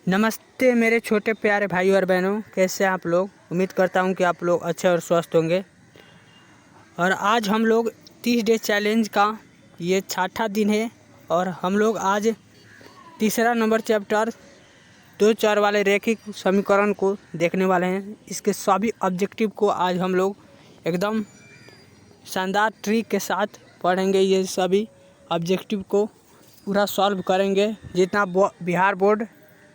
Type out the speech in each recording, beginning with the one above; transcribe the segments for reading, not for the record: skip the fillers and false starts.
नमस्ते मेरे छोटे प्यारे भाई और बहनों, कैसे हैं आप लोग। उम्मीद करता हूं कि आप लोग अच्छे और स्वस्थ होंगे। और आज हम लोग 30 डे चैलेंज का ये छठा दिन है और हम लोग आज तीसरा नंबर चैप्टर 2 चर वाले रैखिक समीकरण को देखने वाले हैं। इसके सभी ऑब्जेक्टिव को आज हम लोग एकदम शानदार ट्रिक के साथ पढ़ेंगे। ये सभी ऑब्जेक्टिव को पूरा सॉल्व करेंगे। जितना बिहार बोर्ड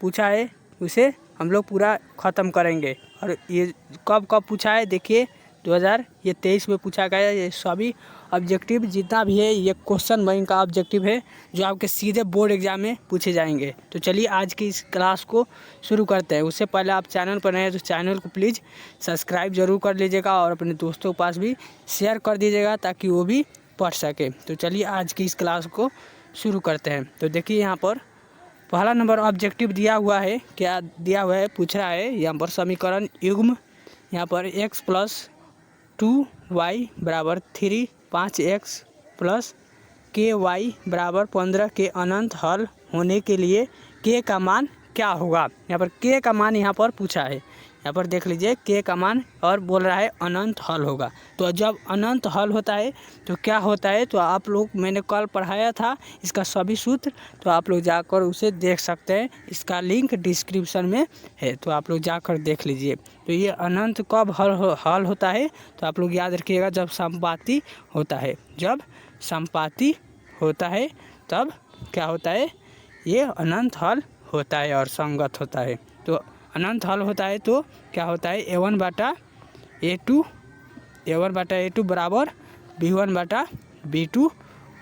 पूछा है उसे हम लोग पूरा ख़त्म करेंगे। और ये कब पूछा है देखिए, 2023 में पूछा गया है। ये सभी ऑब्जेक्टिव जितना भी है ये क्वेश्चन बैंक का ऑब्जेक्टिव है जो आपके सीधे बोर्ड एग्जाम में पूछे जाएंगे। तो चलिए आज की इस क्लास को शुरू करते हैं। उससे पहले आप चैनल पर नए हैं तो चैनल को प्लीज़ सब्सक्राइब ज़रूर कर लीजिएगा और अपने दोस्तों के पास भी शेयर कर दीजिएगा ताकि वो भी पढ़ सके। तो चलिए आज की इस क्लास को शुरू करते हैं। तो देखिए यहाँ पर पहला नंबर ऑब्जेक्टिव दिया हुआ है। क्या दिया हुआ है, पूछ रहा है यहाँ पर समीकरण युग्म यहाँ पर x + 2y = 3 5x + ky = 15 के अनंत हल होने के लिए k का मान क्या होगा। यहाँ पर k का मान यहाँ पर पूछा है। यहाँ पर देख लीजिए k का मान और बोल रहा है अनंत हल होगा। तो जब अनंत हल होता है तो क्या होता है, तो आप लोग मैंने कल पढ़ाया था इसका सभी सूत्र, तो आप लोग जाकर उसे देख सकते हैं। इसका लिंक डिस्क्रिप्शन में है, तो आप लोग जाकर देख लीजिए। तो ये अनंत कब हल होता है, तो आप लोग याद रखिएगा जब संपाती होता है। जब संपाती होता है तब क्या होता है, ये अनंत हल होता है और संगत होता है। तो अनंत हल होता है तो क्या होता है, a1/a2 बराबर b1/b2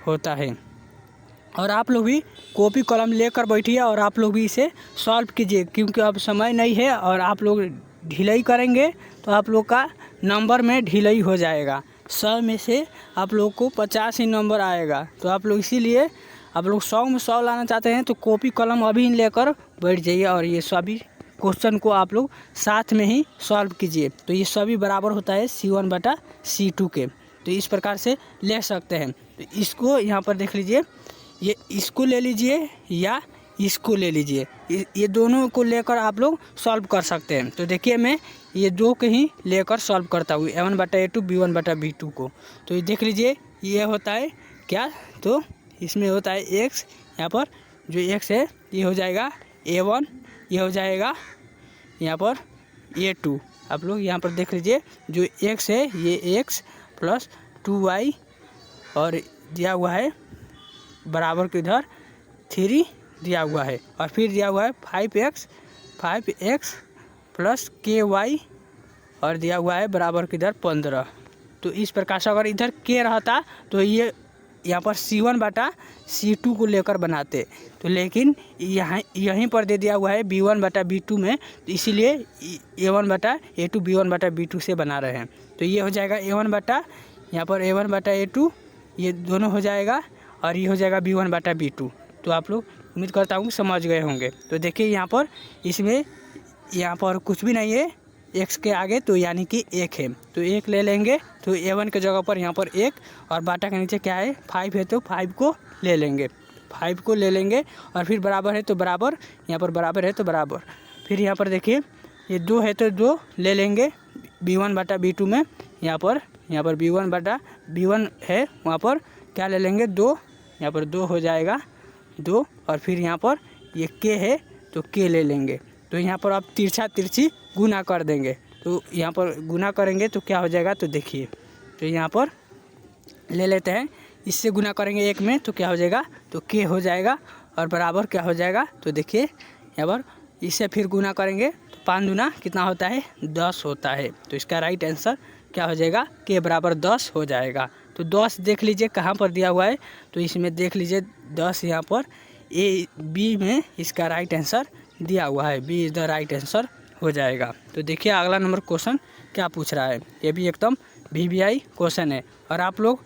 होता है। और आप लोग भी कॉपी कलम लेकर बैठिए और आप लोग भी इसे सॉल्व कीजिए, क्योंकि अब समय नहीं है और आप लोग ढिलाई करेंगे तो आप लोग का नंबर में ढिलाई हो जाएगा। 100 में से आप लोग को 50 ही नंबर आएगा। तो आप लोग इसीलिए आप लोग 100 में 100 लाना चाहते हैं तो कॉपी कलम अभी लेकर बैठ जाइए और ये सभी क्वेश्चन को आप लोग साथ में ही सॉल्व कीजिए। तो ये सभी बराबर होता है C1/C2 के। तो इस प्रकार से ले सकते हैं। तो इसको यहाँ पर देख लीजिए, ये इसको ले लीजिए या इसको ले लीजिए, ये दोनों को लेकर आप लोग सॉल्व कर सकते हैं। तो देखिए मैं ये दो के ही लेकर सॉल्व करता हूँ, a1/a2 b1/b2 को। तो ये देख लीजिए ये होता है क्या, तो इसमें होता है x, यहाँ पर जो x है ये हो जाएगा a1, ये हो जाएगा यहाँ पर a2। आप लोग यहाँ पर देख लीजिए जो x है ये x + 2y और दिया हुआ है बराबर के इधर 3 दिया हुआ है और फिर दिया हुआ है 5x + ky और दिया हुआ है बराबर के इधर 15। तो इस प्रकार से अगर इधर k रहता तो ये यहाँ पर C1/C2 को लेकर बनाते, तो लेकिन यहाँ यहीं पर दे दिया हुआ है b1/b2 में, तो इसीलिए a1/a2 b1/b2 से बना रहे हैं। तो ये हो जाएगा यहाँ पर a1/a2 ये दोनों हो जाएगा और ये हो जाएगा b1/b2। तो आप लोग उम्मीद करता हूँ समझ गए होंगे। तो देखिए यहाँ पर इसमें यहाँ पर कुछ भी नहीं है x के आगे, तो यानी कि 1 है, तो 1 ले लेंगे। तो a1 के जगह पर यहाँ पर 1 और बाटा के नीचे क्या है 5 है, तो 5 को ले लेंगे, 5 को ले लेंगे और फिर बराबर है तो बराबर, यहाँ पर बराबर है तो बराबर। फिर यहाँ पर देखिए ये 2 है तो 2 ले लेंगे b1/b2 में, यहाँ पर b1 है वहाँ पर क्या ले लेंगे 2, यहाँ पर 2 हो जाएगा 2 और फिर यहाँ पर ये k है तो k ले लेंगे। तो यहाँ पर आप तिरछी गुना कर देंगे, तो यहाँ पर गुना करेंगे तो क्या हो जाएगा, तो देखिए तो यहाँ पर ले लेते हैं, इससे गुना करेंगे 1 में तो क्या हो जाएगा, तो k हो जाएगा और बराबर क्या हो जाएगा, तो देखिए यहाँ पर इससे फिर गुना करेंगे तो 5 दूना कितना होता है 10 होता है। तो इसका राइट आंसर क्या हो जाएगा, k = 10 हो जाएगा। तो 10 देख लीजिए कहाँ पर दिया हुआ है, तो इसमें देख लीजिए 10 यहाँ पर b में इसका राइट आंसर दिया हुआ है, b is the right answer हो जाएगा। तो देखिए अगला नंबर क्वेश्चन क्या पूछ रहा है, ये भी एकदम VBI क्वेश्चन है। और आप लोग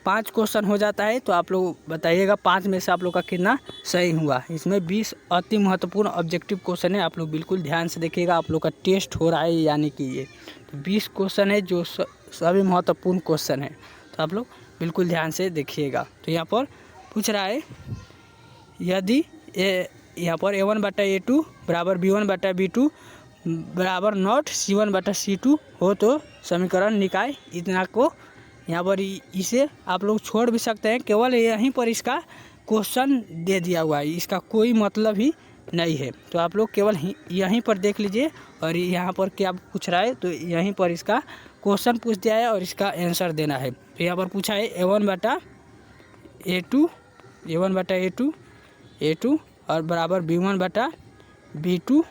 5 क्वेश्चन हो जाता है तो आप लोग बताइएगा 5 में से आप लोग का कितना सही हुआ। इसमें 20 अति महत्वपूर्ण ऑब्जेक्टिव क्वेश्चन है, आप लोग बिल्कुल ध्यान से देखिएगा। आप लोग का टेस्ट हो रहा है यानी कि ये तो 20 क्वेश्चन है जो सभी महत्वपूर्ण क्वेश्चन है, तो आप लोग बिल्कुल ध्यान से देखिएगा। तो यहाँ पर पूछ रहा है यदि यहाँ पर A1 बटा A2 बराबर B1 बटा B2 बराबर नॉट C1 बटा C2 हो तो समीकरण निकाय। इतना को यहाँ पर इसे आप लोग छोड़ भी सकते हैं, केवल यहीं पर इसका क्वेश्चन दे दिया हुआ है, इसका कोई मतलब ही नहीं है। तो आप लोग केवल यहीं पर देख लीजिए और यहाँ पर क्या पूछ रहा है, तो यहीं पर इसका क्वेश्चन पूछ दिया है और इसका आंसर देना है। तो यहाँ पर पूछा है A1 बटा A2 और बराबर B1 बटा B2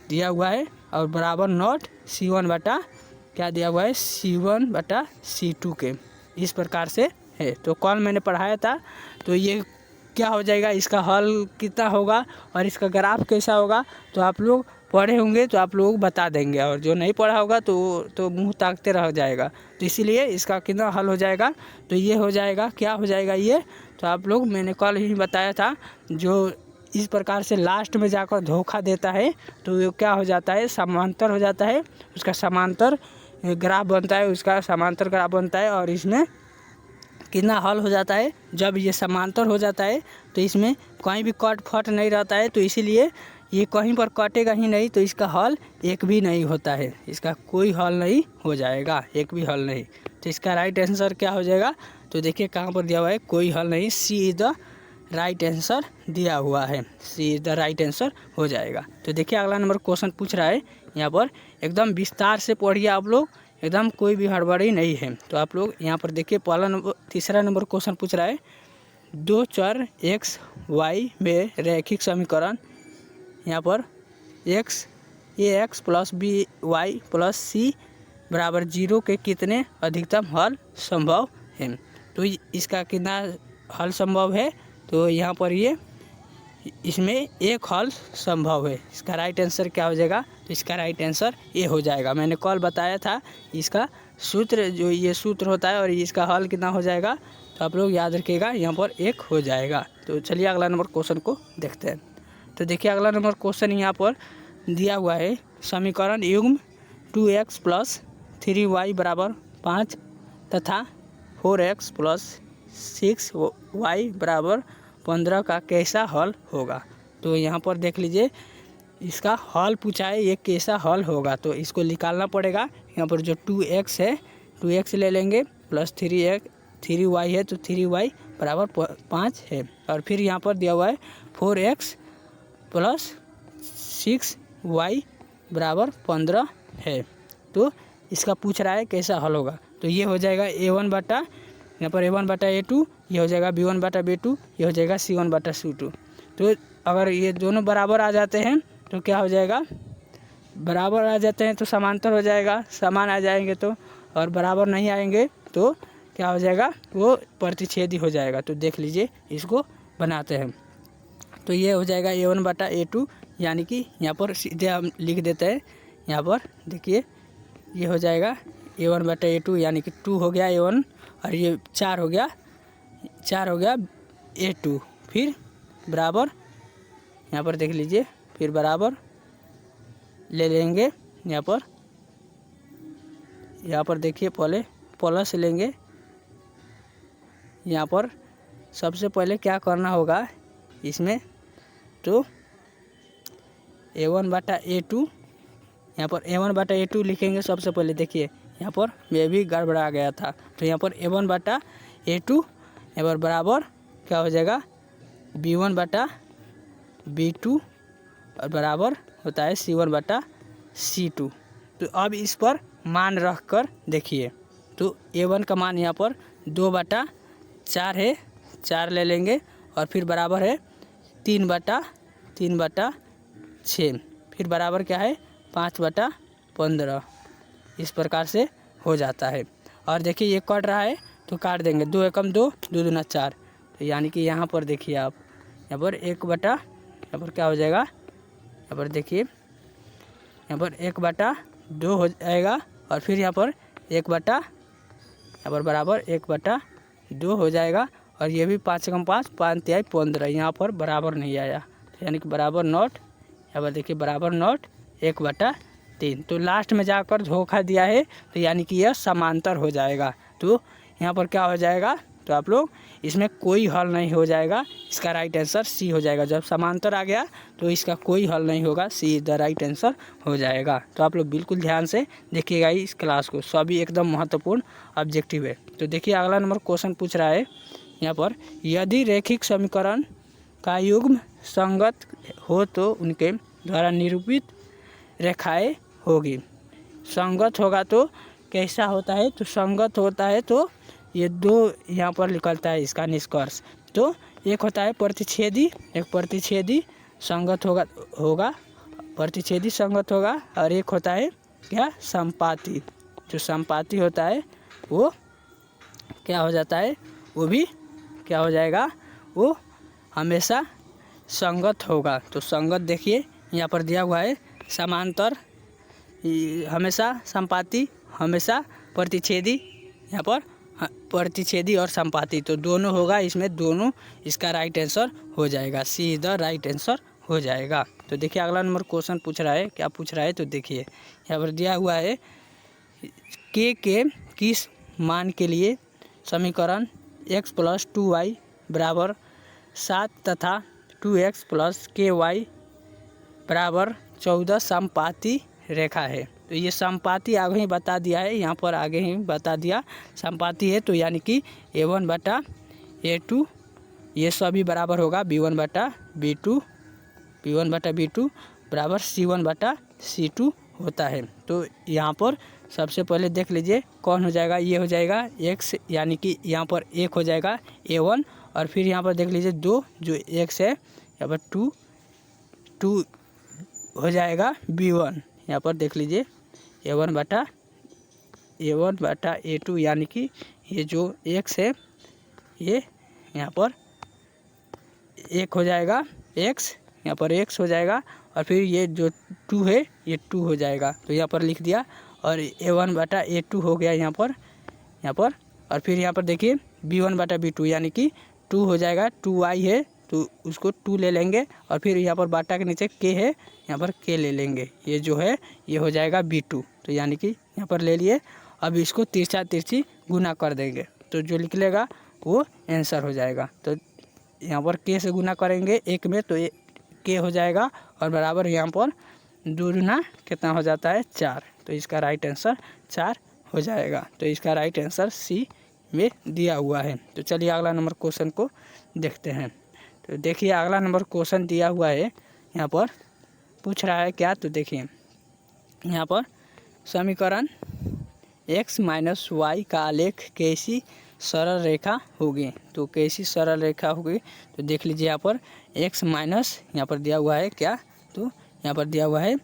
दिया हुआ है और बराबर नॉट C1 बटा क्या दिया हुआ है C1 बटा C2 के, इस प्रकार से है। तो कल मैंने पढ़ाया था, तो ये क्या हो जाएगा, इसका हल कितना होगा और इसका ग्राफ कैसा होगा, तो आप लोग पढ़े होंगे तो आप लोग बता देंगे, और जो नहीं पढ़ा होगा तो मुंह ताकते रह जाएगा। तो इसीलिए इसका कितना हल हो जाएगा, तो ये हो जाएगा, क्या हो जाएगा ये, तो आप लोग मैंने कल ही बताया था, जो इस प्रकार से लास्ट में जाकर धोखा देता है तो ये क्या हो जाता है, समांतर हो जाता है, उसका समांतर ग्राफ बनता है, उसका समांतर ग्राफ बनता है। और इसमें कितना हल हो जाता है, जब ये समांतर हो जाता है तो इसमें कहीं भी कट फट नहीं रहता है, तो इसीलिए ये कहीं पर कटेगा ही नहीं, तो इसका हल एक भी नहीं होता है, इसका कोई हल नहीं हो जाएगा, एक भी हल नहीं। तो इसका राइट आंसर क्या हो जाएगा, तो देखिए कहाँ पर दिया हुआ है, कोई हल नहीं, सी इज द राइट आंसर दिया हुआ है, सी इज द राइट आंसर हो जाएगा। तो देखिए अगला नंबर क्वेश्चन पूछ रहा है, यहाँ पर एकदम विस्तार से पढ़िए आप लोग, एकदम कोई भी हड़बड़ी नहीं है। तो आप लोग यहाँ पर देखिए तीसरा नंबर क्वेश्चन पूछ रहा है, दो चर x y में रैखिक समीकरण, यहाँ पर ax plus by plus c बराबर 0 के कितने अधिकतम हल संभव है। तो इसका कितना हल संभव है, तो यहाँ पर ये इसमें एक हल संभव है। इसका राइट आंसर क्या हो जाएगा, तो इसका राइट आंसर ये हो जाएगा। मैंने कल बताया था इसका सूत्र, जो ये सूत्र होता है, और इसका हल कितना हो जाएगा, तो आप लोग याद रखिएगा, यहाँ पर एक हो जाएगा। तो चलिए अगला नंबर क्वेश्चन को देखते हैं। तो देखिए अगला नंबर क्वेश्चन यहाँ पर दिया हुआ है, समीकरण युग्म 2x प्लस 3y बराबर 5 तथा 4x प्लस 6y बराबर 15 का कैसा हल होगा। तो यहाँ पर देख लीजिए, इसका हल पूछा है, ये कैसा हल होगा, तो इसको निकालना पड़ेगा। यहाँ पर जो 2x है, 2x ले लेंगे, प्लस 3y है, तो 3y बराबर 5 है, और फिर यहाँ पर दिया हुआ है 4x प्लस 6y बराबर 15 है। तो इसका पूछ रहा है कैसा हल होगा, तो ये हो जाएगा A1 बटा, यहाँ पर A1 बटा A2, ये हो जाएगा B1 बटा B2, ये हो जाएगा C1 बटा C2। तो अगर ये दोनों बराबर आ जाते हैं तो क्या हो जाएगा, बराबर आ जाते हैं तो समांतर हो जाएगा, समान आ जाएंगे तो, और बराबर नहीं आएंगे तो क्या हो जाएगा, वो प्रतिच्छेदी हो जाएगा। तो देख लीजिए, इसको बनाते हैं। तो ये हो जाएगा A1 बटा A2, यानी कि यहाँ पर सीधे हम लिख देते हैं, यहाँ पर देखिए ये हो जाएगा A1 बटा A2, यानी कि 2 हो गया A1, और ये 4 हो गया A2, फिर बराबर यहाँ पर देख लीजिए, फिर बराबर ले लेंगे, यहाँ पर देखिए पहले प्लस लेंगे। यहाँ पर सबसे पहले क्या करना होगा इसमें, तो A1 बटा A2, यहाँ पर A1 बटा A2 लिखेंगे सबसे पहले। देखिए यहाँ पर मैं भी गड़बड़ा गया था, तो यहाँ पर A1 बटा A2 यहाँ पर बराबर क्या हो जाएगा, B1 बटा B2 और बराबर होता है C1 बटा C2। तो अब इस पर मान रख कर देखिए, तो A1 का मान यहाँ पर 2 बटा 4 है, 4 ले लेंगे, और फिर बराबर है 3 बटा 6, फिर बराबर क्या है 5 बटा 15। इस प्रकार से हो जाता है। और देखिए ये कट रहा है तो काट देंगे, 2 एकम 2, 2 दूना 4, तो यानी कि यहाँ पर देखिए आप, यहाँ पर 1 बटा, यहाँ पर क्या हो जाएगा, यहाँ पर देखिए यहाँ पर 1 बटा 2 हो जाएगा, और फिर यहाँ पर 1 बटा, यहाँ पर बराबर 1 बटा 2 हो जाएगा, और ये भी 5 एकम 5, 5 तिहाई 15, यहाँ पर बराबर नहीं आया, तो यानी कि बराबर नॉट, यहाँ पर देखिए बराबर नॉट 1 बटा 3। तो लास्ट में जाकर धोखा दिया है, तो यानी कि यह समांतर हो जाएगा। तो यहाँ पर क्या हो जाएगा, तो आप लोग इसमें कोई हल नहीं हो जाएगा, इसका राइट आंसर सी हो जाएगा। जब समांतर आ गया तो इसका कोई हल नहीं होगा, सी द राइट आंसर हो जाएगा। तो आप लोग बिल्कुल ध्यान से देखिएगा इस क्लास को, सभी एकदम महत्वपूर्ण ऑब्जेक्टिव है। तो देखिए अगला नंबर क्वेश्चन पूछ रहा है यहाँ पर, यदि रैखिक समीकरण का युग्म संगत हो तो उनके द्वारा निरूपित रेखाएं होगी। संगत होगा तो कैसा होता है, तो संगत होता है तो ये दो यहाँ पर निकलता है इसका निष्कर्ष। तो एक होता है प्रतिच्छेदी, एक प्रतिच्छेदी संगत होगा प्रतिच्छेदी संगत होगा, और एक होता है क्या, संपाती। जो संपाती होता है वो क्या हो जाता है, वो भी क्या हो जाएगा, वो हमेशा संगत होगा। तो संगत देखिए यहाँ पर दिया हुआ है, समांतर हमेशा संपाती, हमेशा प्रतिच्छेदी, यहाँ पर प्रतिच्छेदी और संपाती, तो दोनों होगा इसमें, दोनों इसका राइट आंसर हो जाएगा, सी द राइट आंसर हो जाएगा। तो देखिए अगला नंबर क्वेश्चन पूछ रहा है, क्या पूछ रहा है, तो देखिए यहाँ पर दिया हुआ है के किस मान के लिए समीकरण x + 2y = 7 तथा 2x + ky = 14 संपाती रेखा है। तो ये संपाती आगे ही बता दिया है, यहाँ पर आगे ही बता दिया संपाती है, तो यानी कि a1/a2 ये सभी बराबर होगा b1/b2 बराबर c1/c2 होता है। तो यहाँ पर सबसे पहले देख लीजिए कौन हो जाएगा, ये हो जाएगा x, यानी कि यहाँ पर 1 हो जाएगा a1, और फिर यहाँ पर देख लीजिए 2 जो x है, यहाँ पर 2 हो जाएगा b1, यहाँ पर देख लीजिए a1/a2, यानी कि ये जो x है ये यहाँ पर 1 हो जाएगा x, यहाँ पर x हो जाएगा, और फिर ये जो 2 है ये 2 हो जाएगा, तो यहाँ पर लिख दिया, और a1/a2 हो गया यहाँ पर, और फिर यहाँ पर देखिए b1/b2 यानी कि 2 हो जाएगा, 2y है तो उसको 2 ले लेंगे, और फिर यहाँ पर बाटा के नीचे k है, यहाँ पर k ले लेंगे, ये जो है ये हो जाएगा b2, तो यानी कि यहाँ पर ले लिए। अब इसको तिरछा तिरछी गुना कर देंगे, तो जो निकलेगा वो आंसर हो जाएगा। तो यहाँ पर k से गुना करेंगे 1 में, तो k हो जाएगा, और बराबर यहाँ पर 2 गुना कितना हो जाता है 4, तो इसका राइट आंसर 4 हो जाएगा। तो इसका राइट आंसर सी में दिया हुआ है। तो चलिए अगला नंबर क्वेश्चन को देखते हैं। तो देखिए अगला नंबर क्वेश्चन दिया हुआ है, यहाँ पर पूछ रहा है क्या, तो देखिए यहाँ पर समीकरण x - y का आलेख कैसी सरल रेखा होगी। तो कैसी सरल रेखा होगी, तो देख लीजिए यहाँ पर x माइनस यहाँ पर दिया हुआ है क्या, तो यहाँ पर दिया हुआ है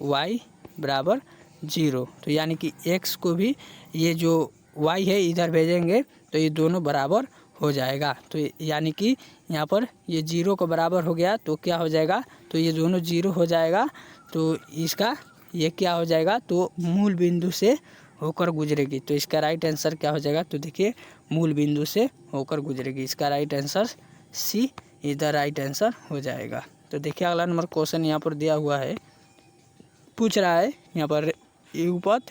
y = 0, तो यानी कि x को भी ये जो y है इधर भेजेंगे तो ये दोनों बराबर हो जाएगा। तो यानी कि यहाँ पर ये 0 को बराबर हो गया तो क्या हो जाएगा, तो ये दोनों 0 हो जाएगा, तो इसका ये क्या हो जाएगा, तो मूल बिंदु से होकर गुजरेगी, तो इसका राइट आंसर क्या हो जाएगा, तो देखिए मूल बिंदु से होकर गुजरेगी, इसका राइट आंसर सी इधर राइट आंसर हो जाएगा। तो देखिए अगला नंबर क्वेश्चन यहाँ पर दिया हुआ है, पूछ रहा है यहाँ पर युगपथ,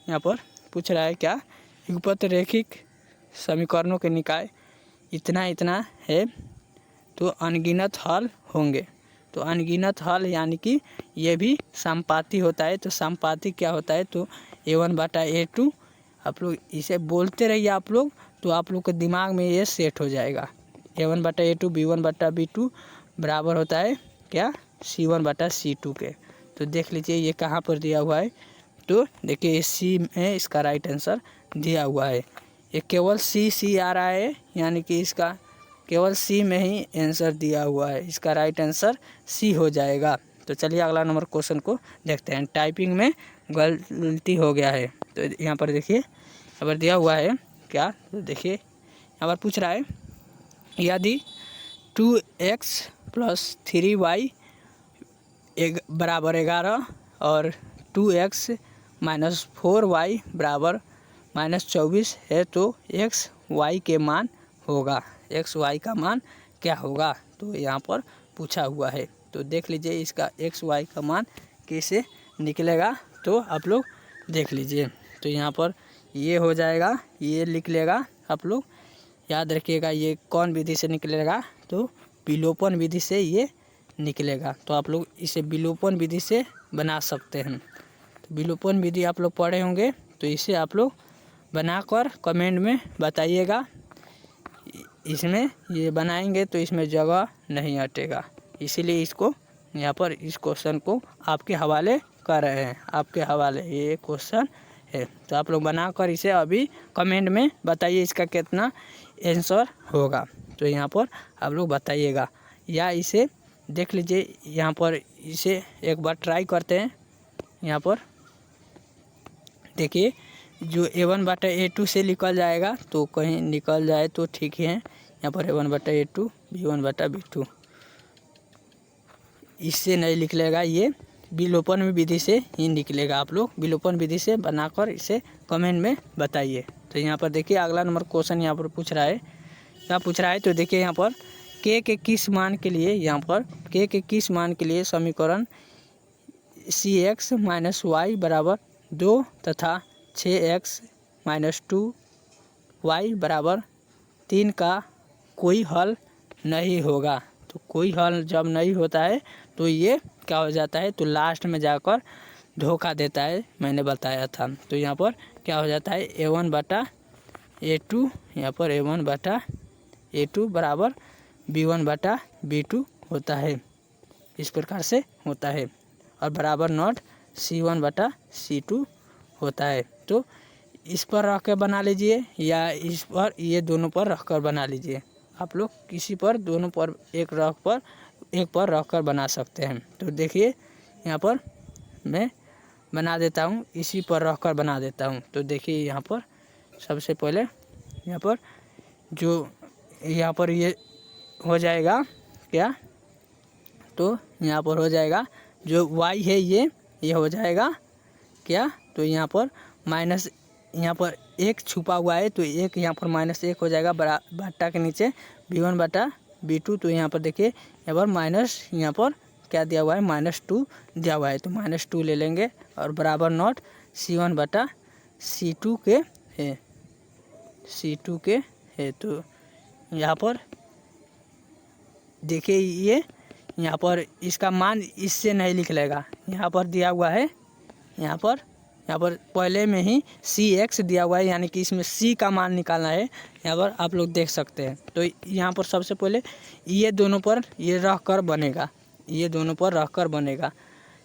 यहाँ पर पूछ रहा है क्या, युगपथ रैखिक समीकरणों के निकाय इतना है तो अनगिनत हल होंगे। तो अनगिनत हल यानी कि ये भी संपाती होता है, तो संपाती क्या होता है, तो a1/a2, आप लोग इसे बोलते रहिए आप लोग, तो आप लोग के दिमाग में ये सेट हो जाएगा। a1/a2 b1/b2 बराबर होता है क्या, c1/c2 के। तो देख लीजिए ये कहाँ पर दिया हुआ है, तो देखिए सी में इसका राइट आंसर दिया हुआ है, ये केवल सी आ रहा है, यानी कि इसका केवल सी में ही आंसर दिया हुआ है, इसका राइट आंसर सी हो जाएगा। तो चलिए अगला नंबर क्वेश्चन को देखते हैं। टाइपिंग में गलती हो गया है, तो यहाँ पर देखिए यहाँ पर दिया हुआ है क्या, तो देखिए यहाँ पर पूछ रहा है यदि 2x + 3y = 11 और 2x - 4y = -24 है तो x y के मान होगा, x y का मान क्या होगा, तो यहाँ पर पूछा हुआ है। तो देख लीजिए इसका x y का मान कैसे निकलेगा, तो आप लोग देख लीजिए। तो यहाँ पर ये हो जाएगा, ये लिख लेगा आप लोग, याद रखिएगा ये कौन विधि से निकलेगा, तो विलोपन विधि से ये निकलेगा। तो आप लोग इसे विलोपन विधि से बना सकते हैं। तो विलोपन विधि आप लोग पढ़े होंगे, तो इसे आप लोग बनाकर कमेंट में बताइएगा। इसमें ये बनाएंगे तो इसमें जगह नहीं हटेगा, इसीलिए इसको यहाँ पर इस क्वेश्चन को आपके हवाले कर रहे हैं, आपके हवाले ये क्वेश्चन है। तो आप लोग बनाकर इसे अभी कमेंट में बताइए इसका कितना आंसर होगा। तो यहाँ पर आप लोग बताइएगा, या इसे देख लीजिए, यहाँ पर इसे एक बार ट्राई करते हैं। यहाँ पर देखिए जो a1/a2 से निकल जाएगा, तो कहीं निकल जाए तो ठीक है। यहाँ पर a1/a2 b1/b2 इससे नहीं निकलेगा, ये विलोपन विधि से ही निकलेगा। आप लोग विलोपन विधि से बनाकर इसे कमेंट में बताइए। तो यहाँ पर देखिए अगला नंबर क्वेश्चन यहाँ पर पूछ रहा है, क्या पूछ रहा है, तो देखिए यहाँ पर k के किस मान के लिए, यहाँ पर k के किस मान के लिए समीकरण cx - y बराबर 2 तथा 6x - 2y बराबर 3 का कोई हल नहीं होगा। तो कोई हल जब नहीं होता है तो ये क्या हो जाता है, तो लास्ट में जाकर धोखा देता है, मैंने बताया था। तो यहाँ पर क्या हो जाता है, a1/a2, यहाँ पर a1/a2 बराबर b1/b2 होता है, इस प्रकार से होता है, और बराबर नॉट c1/c2 होता है। तो इस पर रख कर बना लीजिए, या इस पर, ये दोनों पर रख कर बना लीजिए। आप लोग किसी पर, दोनों पर, एक पर रख कर बना सकते हैं। तो देखिए यहाँ पर मैं बना देता हूँ, इसी पर रख कर बना देता हूँ। तो देखिए यहाँ पर सबसे पहले यहाँ पर जो यहाँ पर ये हो जाएगा क्या, तो यहाँ पर हो जाएगा जो y है ये हो जाएगा क्या, तो यहाँ पर माइनस, यहाँ पर एक छुपा हुआ है, तो एक यहाँ पर -1 हो जाएगा बट्टा के नीचे b1/b2। तो यहाँ पर देखिए यहाँ पर माइनस, यहाँ पर क्या दिया हुआ है, -2 दिया हुआ है, तो -2 ले लेंगे, और बराबर नॉट c1/c2 के है, c2 के है। तो यहाँ पर देखिए ये यहाँ पर इसका मान इससे नहीं निकलेगा, यहाँ पर दिया हुआ है, यहाँ पर पहले में ही cx दिया हुआ है, यानी कि इसमें c का मान निकालना है। यहाँ पर आप लोग देख सकते हैं। तो यहाँ पर सबसे पहले ये दोनों पर ये रख कर बनेगा, ये दोनों पर रख कर बनेगा।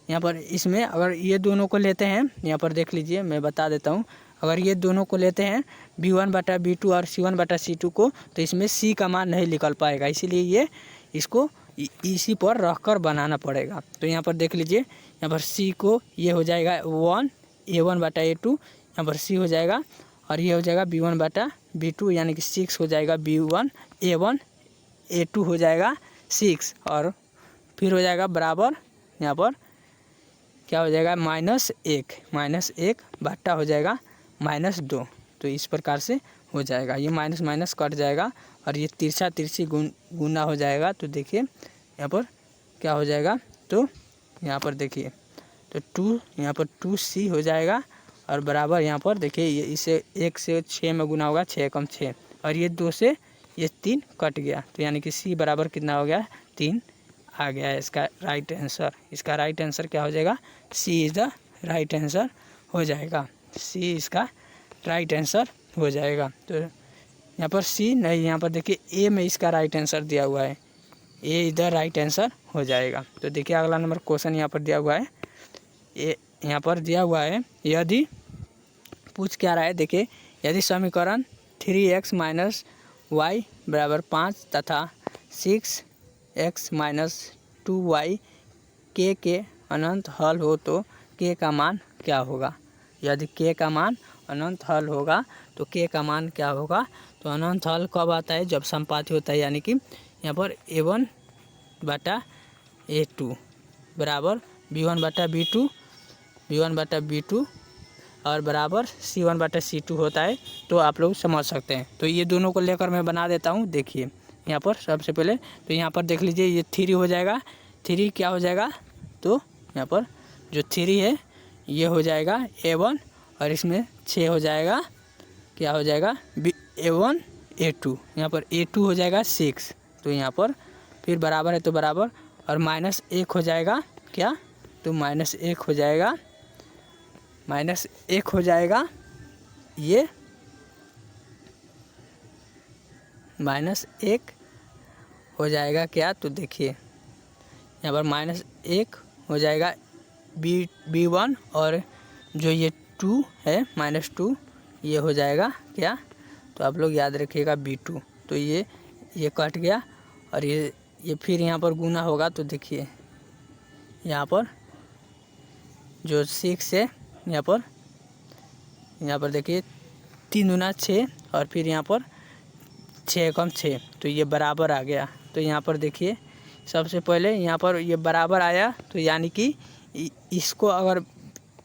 यहाँ पर इसमें अगर ये दोनों को लेते हैं, यहाँ पर देख लीजिए, मैं बता देता हूँ, अगर ये दोनों को लेते हैं b1/b2 और c1/c2 को, तो इसमें c का मान नहीं निकल पाएगा, इसीलिए ये इसको इसी पर रख कर बनाना पड़ेगा। तो यहाँ पर देख लीजिए, यहाँ पर c को ये हो जाएगा a1/a2, यहाँ पर c हो जाएगा, और ये हो जाएगा b1/b2, यानी कि 6 हो जाएगा, a1/a2 हो जाएगा 6, और फिर हो जाएगा बराबर, यहाँ पर क्या हो जाएगा, -1 बट्टा हो जाएगा -2। तो इस प्रकार से हो जाएगा, ये माइनस माइनस कट जाएगा, और ये तिरछा तिरछी गुना हो जाएगा। तो देखिए यहाँ पर क्या हो जाएगा, तो यहाँ पर देखिए, तो 2, यहाँ पर 2c हो जाएगा, और बराबर यहाँ पर देखिए ये इसे 1 से 6 में गुना होगा, 6 × 6, और ये 2 से ये 3 कट गया, तो यानी कि c बराबर कितना हो गया, 3 आ गया है इसका राइट आंसर। इसका राइट आंसर क्या हो जाएगा, c is the right answer हो जाएगा, c इसका राइट आंसर हो जाएगा। तो यहाँ पर c नहीं, यहाँ पर देखिए a में इसका राइट आंसर दिया हुआ है, a is the right answer हो जाएगा। तो देखिए अगला नंबर क्वेश्चन यहाँ पर दिया हुआ है, यहाँ पर दिया हुआ है, यदि पूछ क्या रहा है, देखिए यदि समीकरण 3x - y बराबर 5 तथा 6x - 2y के अनंत हल हो तो k का मान क्या होगा। यदि k का मान अनंत हल होगा तो k का मान क्या होगा। तो अनंत हल कब आता है, जब संपाती होता है, यानी कि यहाँ पर a1/a2 बराबर b1/b2 और बराबर c1/c2 होता है। तो आप लोग समझ सकते हैं। तो ये दोनों को लेकर मैं बना देता हूँ। देखिए यहाँ पर सबसे पहले तो यहाँ पर देख लीजिए, ये 3 हो जाएगा, 3 क्या हो जाएगा, तो यहाँ पर जो 3 है ये हो जाएगा a1, और इसमें 6 हो जाएगा, क्या हो जाएगा a1 A2, यहाँ पर A2 हो जाएगा 6, तो यहाँ पर फिर बराबर है तो बराबर, और -1 हो जाएगा क्या, तो -1 हो जाएगा, -1 हो जाएगा ये, -1 हो जाएगा क्या, तो देखिए यहाँ पर -1 हो जाएगा B1, और जो ये 2 है -2 ये हो जाएगा क्या, तो आप लोग याद रखिएगा B2, तो ये कट गया, और ये फिर यहाँ पर गुना होगा, तो देखिए यहाँ पर जो 6 है, यहाँ पर देखिए 3 दूना 6, और फिर यहाँ पर 6 कम 6, तो ये बराबर आ गया। तो यहाँ पर देखिए सबसे पहले यहाँ पर ये बराबर आया, तो यानी कि इसको अगर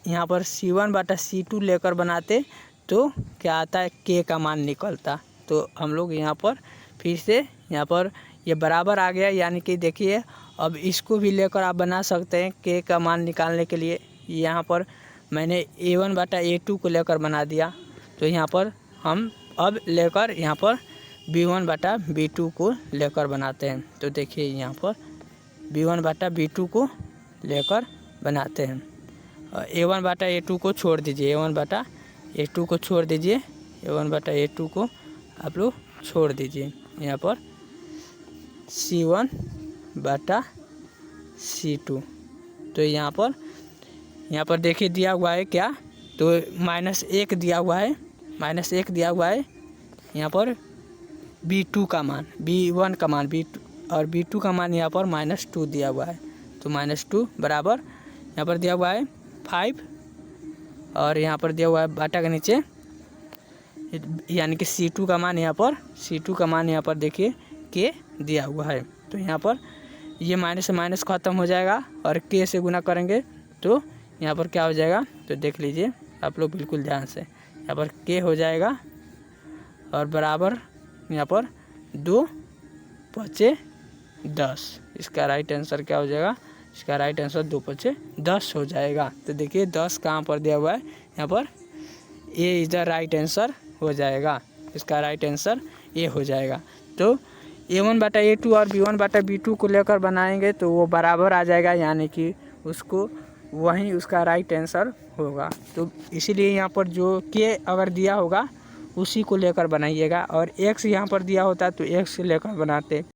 यहाँ पर C1/C2 लेकर बनाते तो क्या आता है, K का मान निकलता। तो हम लोग यहाँ पर फिर से यहाँ पर ये बराबर आ गया, यानी कि देखिए अब इसको भी लेकर आप बना सकते हैं K का मान निकालने के लिए। यहाँ पर मैंने A1/A2 को लेकर बना दिया, तो यहाँ पर हम अब लेकर यहाँ पर B1/B2 को लेकर बनाते हैं। तो देखिए यहाँ पर B1/B2 को लेकर बनाते हैं, और A1/A2 को छोड़ दीजिए, A1/A2 को छोड़ दीजिए, A1/A2 को आप लोग छोड़ दीजिए। यहाँ पर C1/C2, तो यहाँ पर देखिए दिया हुआ है क्या, तो -1 दिया हुआ है, -1 दिया हुआ है यहाँ पर B2 का मान, B1 का मान B2, और B2 का मान यहाँ पर -2 दिया हुआ है, तो -2 बराबर यहाँ पर दिया हुआ है 5, और यहाँ पर दिया हुआ है बाटा के नीचे, यानी कि C2 का मान यहाँ पर देखिए K दिया हुआ है। तो यहाँ पर ये माइनस से माइनस ख़त्म हो जाएगा, और K से गुना करेंगे तो यहाँ पर क्या हो जाएगा, तो देख लीजिए आप लोग बिल्कुल ध्यान से, यहाँ पर K हो जाएगा, और बराबर यहाँ पर 2 × 10, इसका राइट आंसर क्या हो जाएगा, इसका राइट आंसर 2 × 10 हो जाएगा। तो देखिए 10 कहाँ पर दिया हुआ है, यहाँ पर ए इज द राइट आंसर हो जाएगा, इसका राइट आंसर ए हो जाएगा। तो A1/A2 और B1/B2 को लेकर बनाएंगे तो वो बराबर आ जाएगा, यानी कि उसको वहीं उसका राइट आंसर होगा। तो इसीलिए यहाँ पर जो K अगर दिया होगा उसी को लेकर बनाइएगा, और X यहाँ पर दिया होता तो X से लेकर बनाते।